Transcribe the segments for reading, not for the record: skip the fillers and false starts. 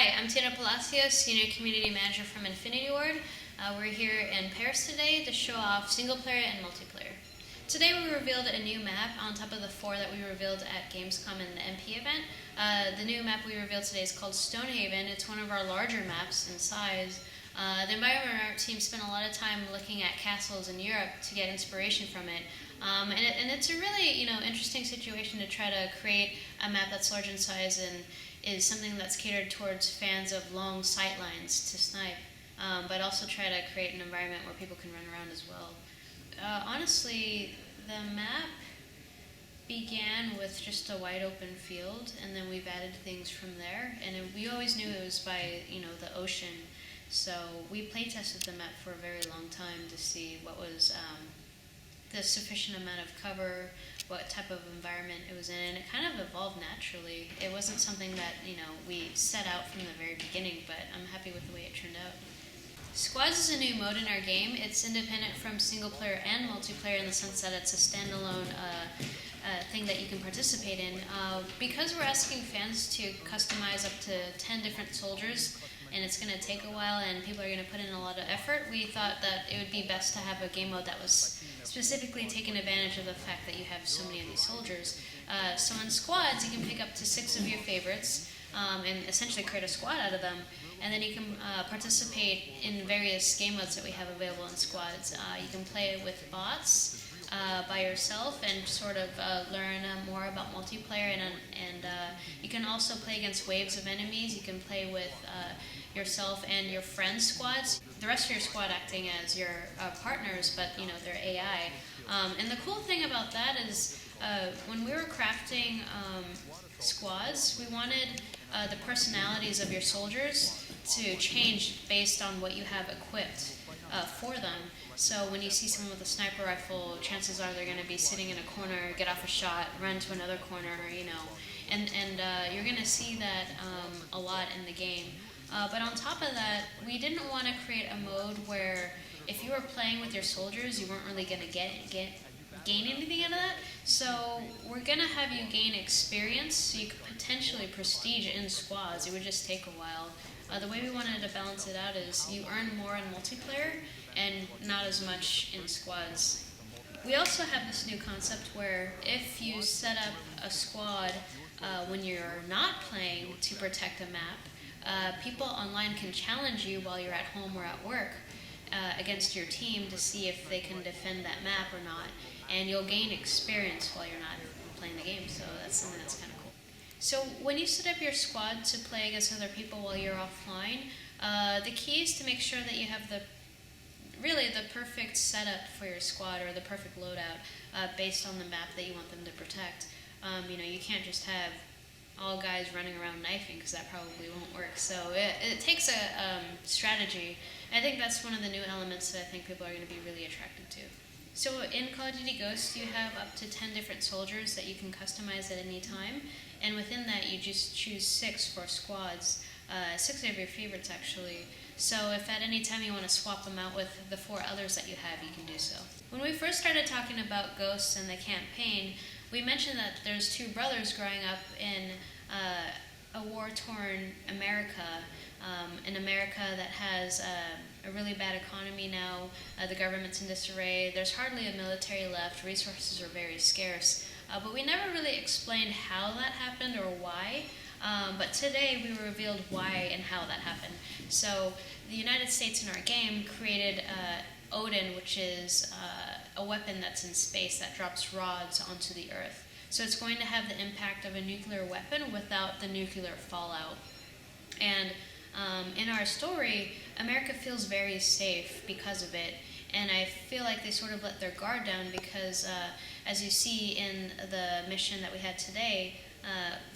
Hi, I'm Tiną Palacios, Senior Community Manager from Infinity Ward. We're here in Paris today to show off single player and multiplayer. Today we revealed a new map on top of the 4 that we revealed at Gamescom in the MP event. The new map we revealed today is called Stonehaven. It's one of our larger maps in size. The environment art team spent a lot of time looking at castles in Europe to get inspiration from it. And it's a really interesting situation to try to create a map that's large in size and is something that's catered towards fans of long sight lines to snipe, but also try to create an environment where people can run around as well. Honestly, the map began with just a wide open field, and then we've added things from there. And we always knew it was by the ocean, so we play tested the map for a very long time to see what was the sufficient amount of cover, what type of environment it was in, and it kind of evolved naturally. It wasn't something that we set out from the very beginning, but I'm happy with the way it turned out. Squads is a new mode in our game. It's independent from single player and multiplayer in the sense that it's a standalone thing that you can participate in. Because we're asking fans to customize up to 10 different soldiers, and it's going to take a while and people are going to put in a lot of effort, we thought that it would be best to have a game mode that was specifically taking advantage of the fact that you have so many of these soldiers. So in squads, you can pick up to 6 of your favorites and essentially create a squad out of them. And then you can participate in various game modes that we have available in squads. You can play with bots by yourself and sort of learn more about multiplayer. And you can also play against waves of enemies. You can play with yourself and your friends' squads. The rest of your squad acting as your partners, but they're AI. And the cool thing about that is when we were crafting squads, we wanted the personalities of your soldiers to change based on what you have equipped for them. So when you see someone with a sniper rifle, chances are they're going to be sitting in a corner, get off a shot, run to another corner, and you're going to see that a lot in the game. But on top of that, we didn't want to create a mode where if you were playing with your soldiers, you weren't really going to gain anything out of that. So we're going to have you gain experience, so you could potentially prestige in squads. It would just take a while. The way we wanted to balance it out is you earn more in multiplayer and not as much in squads. We also have this new concept where if you set up a squad when you're not playing to protect a map, people online can challenge you while you're at home or at work against your team to see if they can defend that map or not. And you'll gain experience while you're not playing the game, so that's something that's kind of cool. So when you set up your squad to play against other people while you're offline, the key is to make sure that you have the perfect setup for your squad or the perfect loadout based on the map that you want them to protect. You can't just have all guys running around knifing because that probably won't work. So it takes a strategy. I think that's one of the new elements that I think people are going to be really attracted to. So in Call of Duty Ghosts, you have up to 10 different soldiers that you can customize at any time. And within that, you just choose 6 for squads, 6 of your favorites actually. So if at any time you want to swap them out with the 4 others that you have, you can do so. When we first started talking about Ghosts and the campaign, we mentioned that there's 2 brothers growing up in a war-torn America, an America that has a really bad economy now. The government's in disarray. There's hardly a military left. Resources are very scarce. But we never really explained how that happened or why. But today we revealed why and how that happened. So the United States in our game created Odin, which is a weapon that's in space that drops rods onto the Earth. So it's going to have the impact of a nuclear weapon without the nuclear fallout. And in our story, America feels very safe because of it. And I feel like they sort of let their guard down because, as you see in the mission that we had today,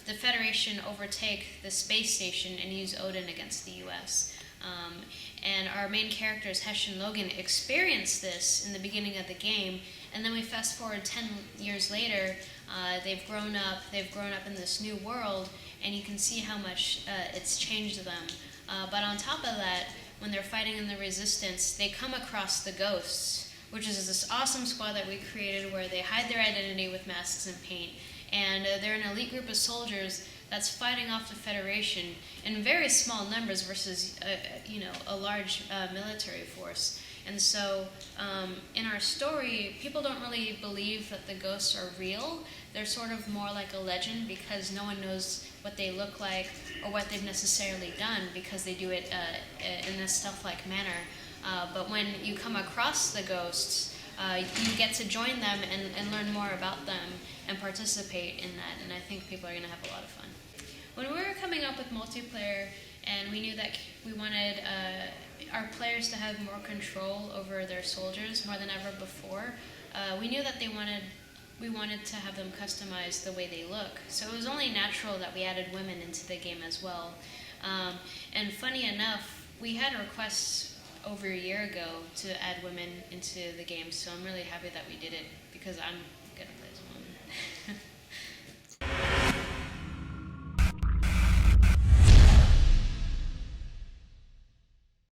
the Federation overtake the space station and use Odin against the U.S. And our main characters, Hesh and Logan, experience this in the beginning of the game, and then we fast forward 10 years later, they've grown up in this new world, and you can see how much it's changed them. But on top of that, when they're fighting in the Resistance, they come across the Ghosts, which is this awesome squad that we created where they hide their identity with masks and paint. And they're an elite group of soldiers that's fighting off the Federation in very small numbers versus a large military force. And so in our story, people don't really believe that the ghosts are real. They're sort of more like a legend because no one knows what they look like or what they've necessarily done because they do it in a stealth-like manner. But when you come across the ghosts, you get to join them and learn more about them and participate in that. And I think people are going to have a lot of fun. When we were coming up with multiplayer and we knew that we wanted our players to have more control over their soldiers more than ever before, we knew that we wanted to have them customize the way they look. So it was only natural that we added women into the game as well. And funny enough, we had requests over a year ago to add women into the game, so I'm really happy that we did it because I'm going to play